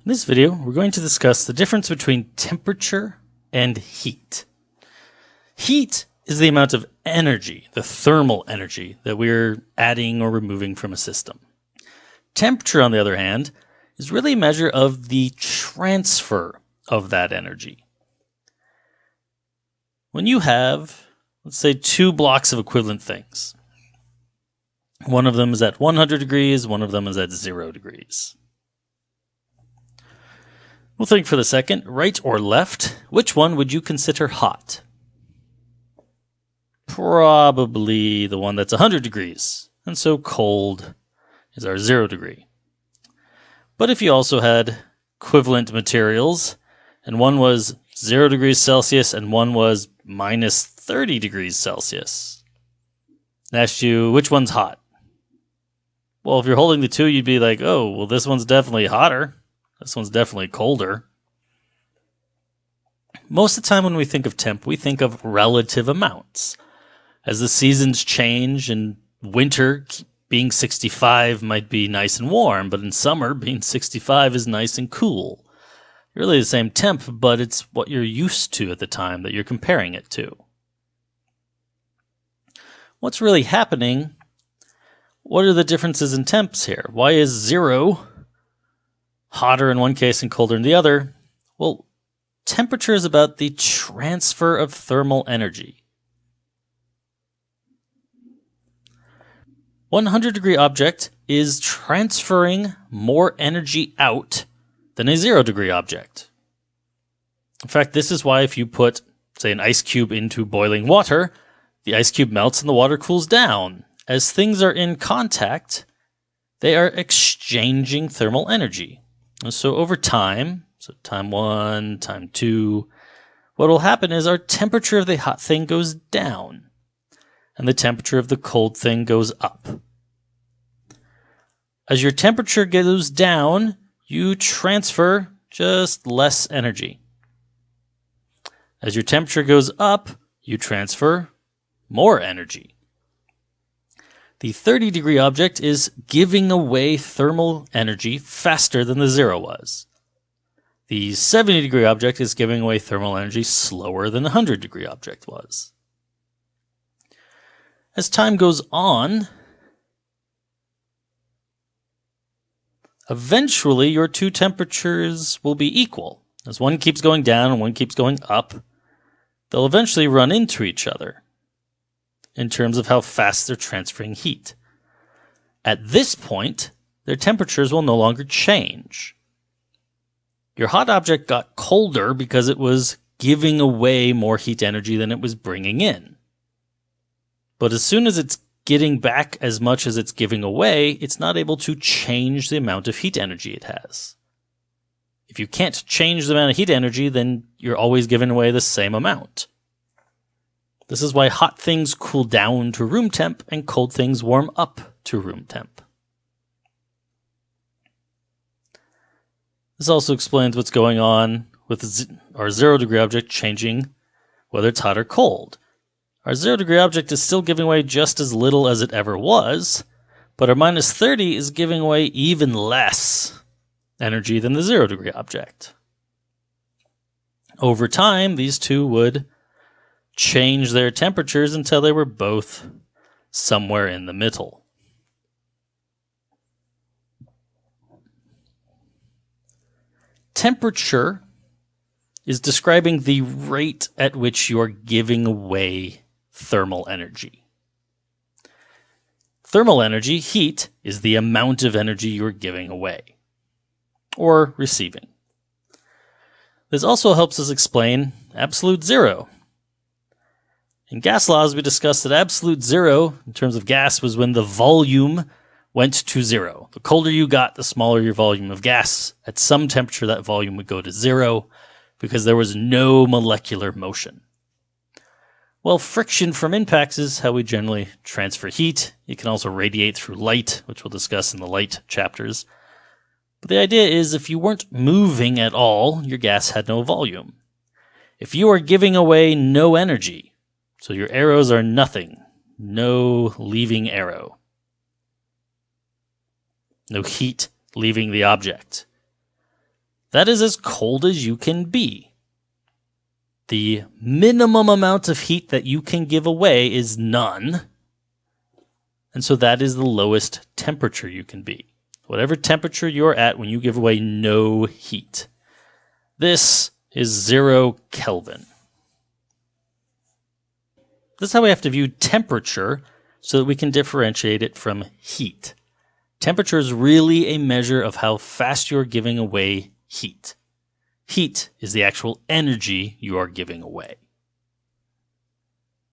In this video, we're going to discuss the difference between temperature and heat. Heat is the amount of energy, the thermal energy, that we're adding or removing from a system. Temperature, on the other hand, is really a measure of the transfer of that energy. When you have, let's say, two blocks of equivalent things, one of them is at 100 degrees, one of them is at 0 degrees. We'll think for the second, right or left, which one would you consider hot? Probably the one that's 100 degrees, and so cold is our 0 degree. But if you also had equivalent materials, and one was 0 degrees Celsius and one was minus 30 degrees Celsius, and asked you, which one's hot? Well, if you're holding the two, you'd be like, oh, well, this one's definitely hotter. This one's definitely colder. Most of the time when we think of temp, we think of relative amounts. As the seasons change, in winter, being 65 might be nice and warm, but in summer, being 65 is nice and cool. Really the same temp, but it's what you're used to at the time that you're comparing it to. What's really happening? What are the differences in temps here? Why is 0 hotter in one case and colder in the other? Well, temperature is about the transfer of thermal energy. 100-degree object is transferring more energy out than a 0-degree object. In fact, this is why if you put, say, an ice cube into boiling water, the ice cube melts and the water cools down. As things are in contact, they are exchanging thermal energy. And so over time, so time 1, time 2, what will happen is our temperature of the hot thing goes down, and the temperature of the cold thing goes up. As your temperature goes down, you transfer just less energy. As your temperature goes up, you transfer more energy. The 30-degree object is giving away thermal energy faster than the 0 was. The 70-degree object is giving away thermal energy slower than the 100-degree object was. As time goes on, eventually your two temperatures will be equal. As one keeps going down and one keeps going up, they'll eventually run into each other in terms of how fast they're transferring heat. At this point, their temperatures will no longer change. Your hot object got colder because it was giving away more heat energy than it was bringing in. But as soon as it's getting back as much as it's giving away, it's not able to change the amount of heat energy it has. If you can't change the amount of heat energy, then you're always giving away the same amount. This is why hot things cool down to room temp and cold things warm up to room temp. This also explains what's going on with our 0-degree object changing whether it's hot or cold. Our 0-degree object is still giving away just as little as it ever was, but our minus 30 is giving away even less energy than the 0-degree object. Over time, these two would change their temperatures until they were both somewhere in the middle. Temperature is describing the rate at which you're giving away thermal energy. Thermal energy, heat, is the amount of energy you're giving away or receiving. This also helps us explain absolute zero. In gas laws, we discussed that absolute zero, in terms of gas, was when the volume went to 0. The colder you got, the smaller your volume of gas. At some temperature, that volume would go to 0 because there was no molecular motion. Well, friction from impacts is how we generally transfer heat. It can also radiate through light, which we'll discuss in the light chapters. But the idea is if you weren't moving at all, your gas had no volume. If you are giving away no energy, so your arrows are nothing, no leaving arrow, no heat leaving the object, That is as cold as you can be. The minimum amount of heat that you can give away is none. And so that is the lowest temperature you can be. Whatever temperature you're at when you give away no heat. This is 0 Kelvin. This is how we have to view temperature so that we can differentiate it from heat. Temperature is really a measure of how fast you're giving away heat. Heat is the actual energy you are giving away.